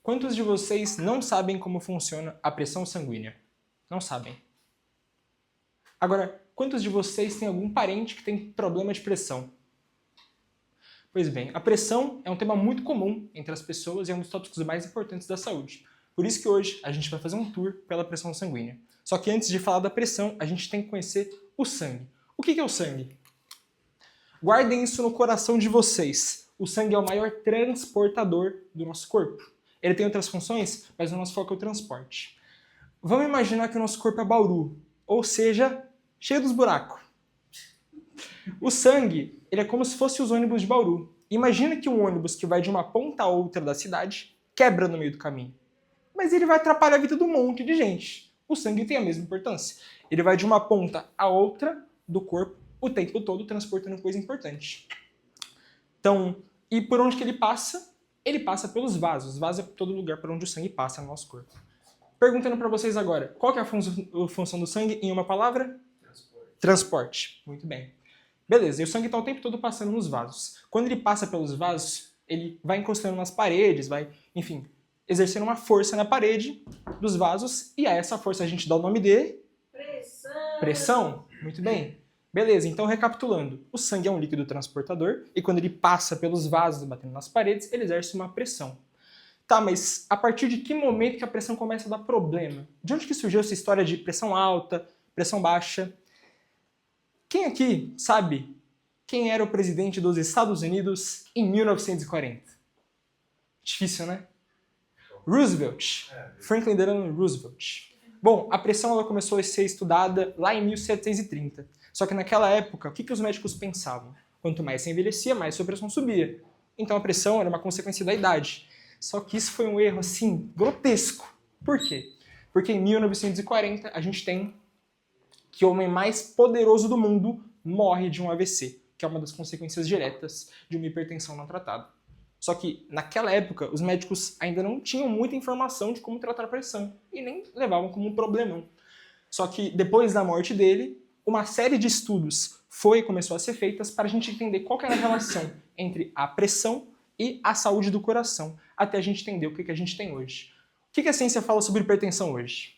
Quantos de vocês não sabem como funciona a pressão sanguínea? Não sabem. Agora, quantos de vocês têm algum parente que tem problema de pressão? Pois bem, a pressão é um tema muito comum entre as pessoas e é um dos tópicos mais importantes da saúde. Por isso que hoje a gente vai fazer um tour pela pressão sanguínea. Só que antes de falar da pressão, a gente tem que conhecer o sangue. O que é o sangue? Guardem isso no coração de vocês. O sangue é o maior transportador do nosso corpo. Ele tem outras funções, mas o nosso foco é o transporte. Vamos imaginar que o nosso corpo é Bauru, ou seja, cheio dos buracos. O sangue, ele é como se fosse os ônibus de Bauru. Imagina que um ônibus que vai de uma ponta a outra da cidade quebra no meio do caminho. Mas ele vai atrapalhar a vida de um monte de gente. O sangue tem a mesma importância. Ele vai de uma ponta a outra do corpo o tempo todo transportando coisa importante. Então, e por onde que ele passa? Ele passa pelos vasos. Vaso é todo lugar por onde o sangue passa no nosso corpo. Perguntando para vocês agora, qual que é a função do sangue em uma palavra? Transporte. Muito bem. Beleza, e o sangue está o tempo todo passando nos vasos. Quando ele passa pelos vasos, ele vai encostando nas paredes, vai, enfim, exercendo uma força na parede dos vasos, e a essa força a gente dá o nome de... Pressão. Pressão? Muito bem. Beleza, então recapitulando, o sangue é um líquido transportador, e quando ele passa pelos vasos batendo nas paredes, ele exerce uma pressão. Tá, mas a partir de que momento que a pressão começa a dar problema? De onde que surgiu essa história de pressão alta, pressão baixa? Quem aqui sabe quem era o presidente dos Estados Unidos em 1940? Difícil, né? Roosevelt. Franklin Delano Roosevelt. Bom, a pressão ela começou a ser estudada lá em 1730. Só que naquela época, o que os médicos pensavam? Quanto mais você envelhecia, mais sua pressão subia. Então a pressão era uma consequência da idade. Só que isso foi um erro, assim, grotesco. Por quê? Porque em 1940 a gente tem que o homem mais poderoso do mundo morre de um AVC, que é uma das consequências diretas de uma hipertensão não tratada. Só que, naquela época, os médicos ainda não tinham muita informação de como tratar a pressão e nem levavam como um problemão. Só que, depois da morte dele, uma série de estudos começou a ser feitas para a gente entender qual que era a relação entre a pressão e a saúde do coração, até a gente entender o que a gente tem hoje. O que a ciência fala sobre hipertensão hoje?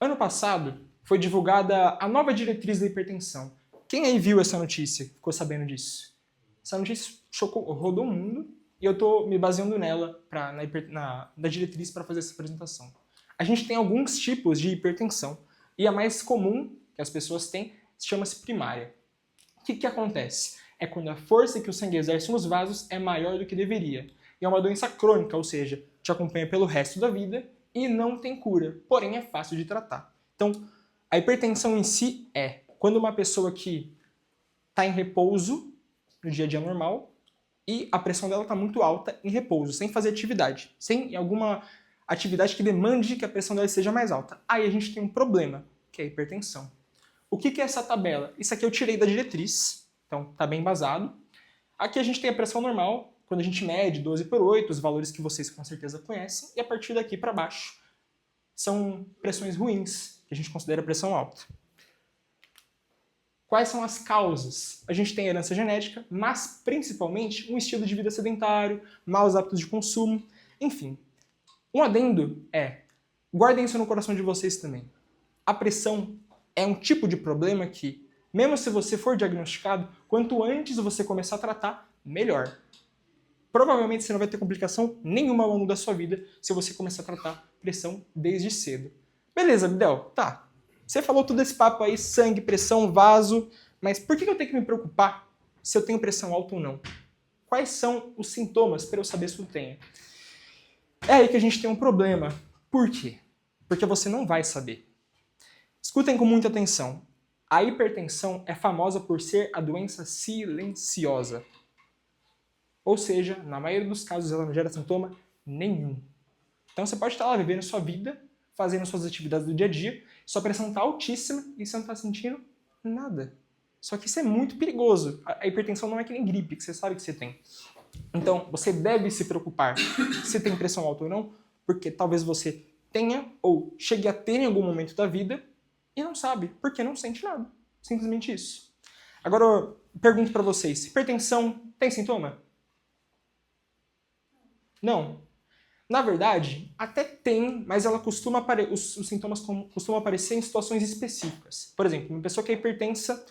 Ano passado, foi divulgada a nova diretriz da hipertensão. Quem aí viu essa notícia? Ficou sabendo disso? Essa notícia rodou o mundo e eu estou me baseando nela, na diretriz para fazer essa apresentação. A gente tem alguns tipos de hipertensão e a mais comum que as pessoas têm chama-se primária. O que acontece? É quando a força que o sangue exerce nos vasos é maior do que deveria. E é uma doença crônica, ou seja, te acompanha pelo resto da vida e não tem cura, porém é fácil de tratar. Então, a hipertensão em si é quando uma pessoa que está em repouso no dia a dia normal e a pressão dela está muito alta em repouso, sem fazer atividade, sem alguma atividade que demande que a pressão dela seja mais alta. Aí a gente tem um problema, que é a hipertensão. O que é essa tabela? Isso aqui eu tirei da diretriz, então está bem embasado. Aqui a gente tem a pressão normal, quando a gente mede 12/8, os valores que vocês com certeza conhecem, e a partir daqui para baixo são pressões ruins, que a gente considera pressão alta. Quais são as causas? A gente tem herança genética, mas principalmente um estilo de vida sedentário, maus hábitos de consumo, enfim. Um adendo é, guardem isso no coração de vocês também. A pressão é um tipo de problema que, mesmo se você for diagnosticado, quanto antes você começar a tratar, melhor. Provavelmente você não vai ter complicação nenhuma ao longo da sua vida se você começar a tratar pressão desde cedo. Beleza, Abdel? Tá. Você falou todo esse papo aí, sangue, pressão, vaso, mas por que eu tenho que me preocupar se eu tenho pressão alta ou não? Quais são os sintomas para eu saber se eu tenho? É aí que a gente tem um problema. Por quê? Porque você não vai saber. Escutem com muita atenção. A hipertensão é famosa por ser a doença silenciosa. Ou seja, na maioria dos casos ela não gera sintoma nenhum. Então você pode estar lá vivendo sua vida, fazendo suas atividades do dia a dia, sua pressão está altíssima e você não está sentindo nada. Só que isso é muito perigoso. A hipertensão não é que nem gripe, que você sabe que você tem. Então, você deve se preocupar se tem pressão alta ou não, porque talvez você tenha ou chegue a ter em algum momento da vida e não sabe, porque não sente nada. Simplesmente isso. Agora, eu pergunto para vocês, hipertensão tem sintoma? Não. Na verdade, até tem, mas ela costuma os sintomas costumam aparecer em situações específicas. Por exemplo, uma pessoa que é hipertensa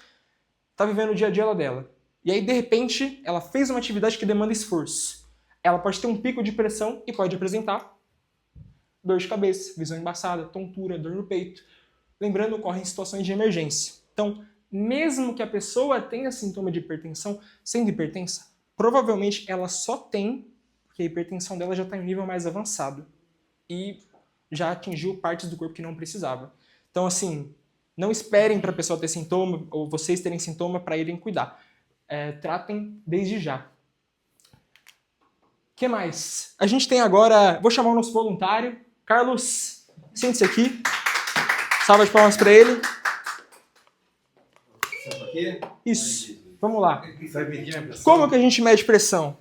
está vivendo o dia a dia dela. E aí, de repente, ela fez uma atividade que demanda esforço. Ela pode ter um pico de pressão e pode apresentar dor de cabeça, visão embaçada, tontura, dor no peito. Lembrando, ocorre em situações de emergência. Então, mesmo que a pessoa tenha sintoma de hipertensão, sendo hipertensa, provavelmente ela só tem porque a hipertensão dela já está em um nível mais avançado e já atingiu partes do corpo que não precisava. Então, assim, não esperem para a pessoa ter sintoma ou vocês terem sintoma para irem cuidar. Tratem desde já. O que mais? A gente tem agora... Vou chamar o nosso voluntário. Carlos, sente-se aqui. Salva de palmas para ele. Isso. Vamos lá. Como que a gente mede pressão?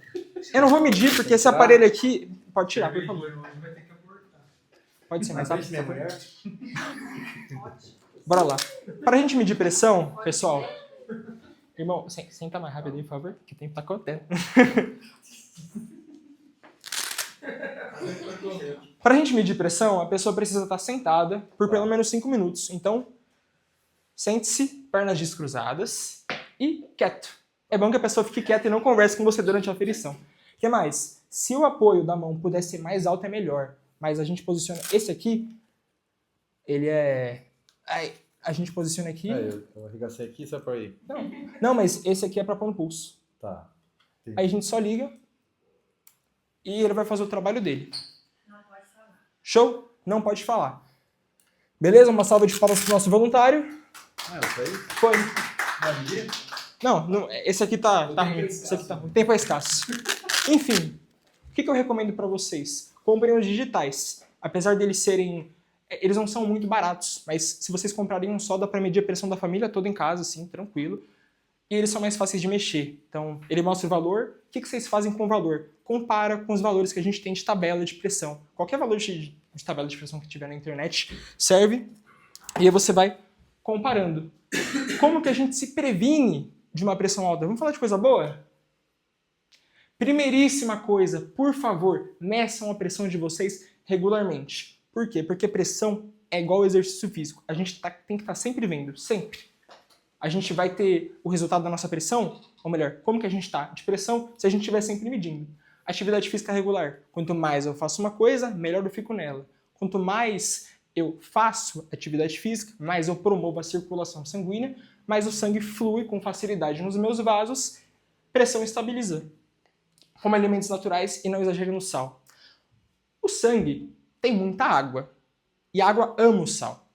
Eu não vou medir, porque esse aparelho aqui... Pode tirar, por favor. Pode ser mais rápido. Bora lá. Para a gente medir pressão, pessoal... Irmão, senta mais rápido aí, por favor, que o tempo tá cortando. Para a gente medir pressão, a pessoa precisa estar sentada por pelo menos 5 minutos. Então, sente-se, pernas descruzadas e quieto. É bom que a pessoa fique quieta e não converse com você durante a aferição. O que mais? Se o apoio da mão puder ser mais alto, é melhor. Mas a gente posiciona... Esse aqui, ele é... A gente posiciona aqui... Eu arregacei aqui só para ir. Não, mas esse aqui é para pôr no pulso. Tá. Entendi. Aí a gente só liga e ele vai fazer o trabalho dele. Não pode falar. Show? Não pode falar. Beleza? Uma salva de palmas pro nosso voluntário. Isso aí? Foi. Não, esse aqui tá ruim. Esse aqui tá ruim. Tempo é escasso. Enfim, o que eu recomendo para vocês? Comprem os digitais. Apesar deles serem... Eles não são muito baratos, mas se vocês comprarem um só, dá para medir a pressão da família toda em casa, assim, tranquilo. E eles são mais fáceis de mexer. Então, ele mostra o valor. O que vocês fazem com o valor? Compara com os valores que a gente tem de tabela de pressão. Qualquer valor de tabela de pressão que tiver na internet serve. E aí você vai comparando. Como que a gente se previne de uma pressão alta? Vamos falar de coisa boa? Primeiríssima coisa, por favor, meçam a pressão de vocês regularmente. Por quê? Porque pressão é igual ao exercício físico. A gente tem que estar sempre vendo, sempre. A gente vai ter o resultado da nossa pressão, ou melhor, como que a gente está de pressão se a gente estiver sempre medindo. Atividade física regular. Quanto mais eu faço uma coisa, melhor eu fico nela. Quanto mais eu faço atividade física, mais eu promovo a circulação sanguínea, mais o sangue flui com facilidade nos meus vasos, pressão estabiliza. Como alimentos naturais e não exagere no sal. O sangue tem muita água. E a água ama o sal.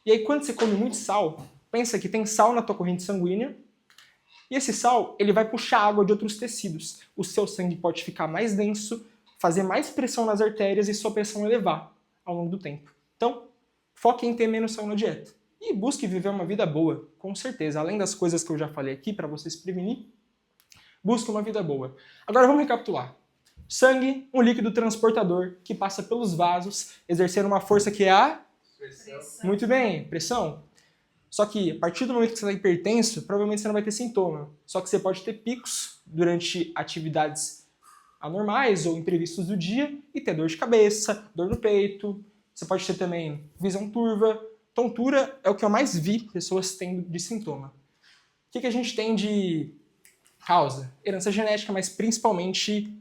E aí quando você come muito sal, pensa que tem sal na tua corrente sanguínea, e esse sal ele vai puxar água de outros tecidos. O seu sangue pode ficar mais denso, fazer mais pressão nas artérias e sua pressão elevar ao longo do tempo. Então, foque em ter menos sal na dieta. E busque viver uma vida boa, com certeza. Além das coisas que eu já falei aqui, para você se prevenir, busque uma vida boa. Agora vamos recapitular. Sangue, um líquido transportador que passa pelos vasos, exercendo uma força que é a... Pressão. Muito bem, pressão. Só que, a partir do momento que você está hipertenso, provavelmente você não vai ter sintoma. Só que você pode ter picos durante atividades anormais ou imprevistos do dia e ter dor de cabeça, dor no peito. Você pode ter também visão turva. Tontura é o que eu mais vi pessoas tendo de sintoma. O que a gente tem de causa? Herança genética, mas principalmente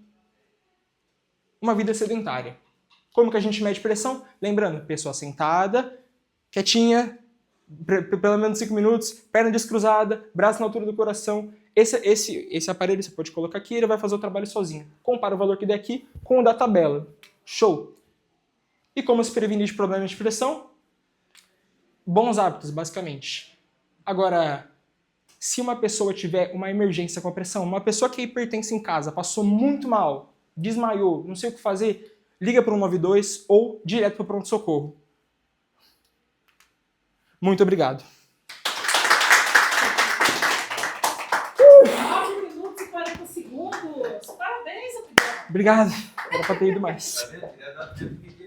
uma vida sedentária. Como que a gente mede pressão? Lembrando, pessoa sentada, quietinha, pelo menos 5 minutos, perna descruzada, braço na altura do coração. Esse aparelho você pode colocar aqui, ele vai fazer o trabalho sozinho. Compara o valor que der aqui com o da tabela. Show! E como se prevenir de problemas de pressão? Bons hábitos, basicamente. Agora, se uma pessoa tiver uma emergência com a pressão, uma pessoa que é hipertensa em casa, passou muito mal, desmaiou, não sei o que fazer, liga para o 192 ou direto para o pronto-socorro. Muito obrigado. 9 minutos e 40 segundos. Parabéns, Obrigado. Era para ter ido mais.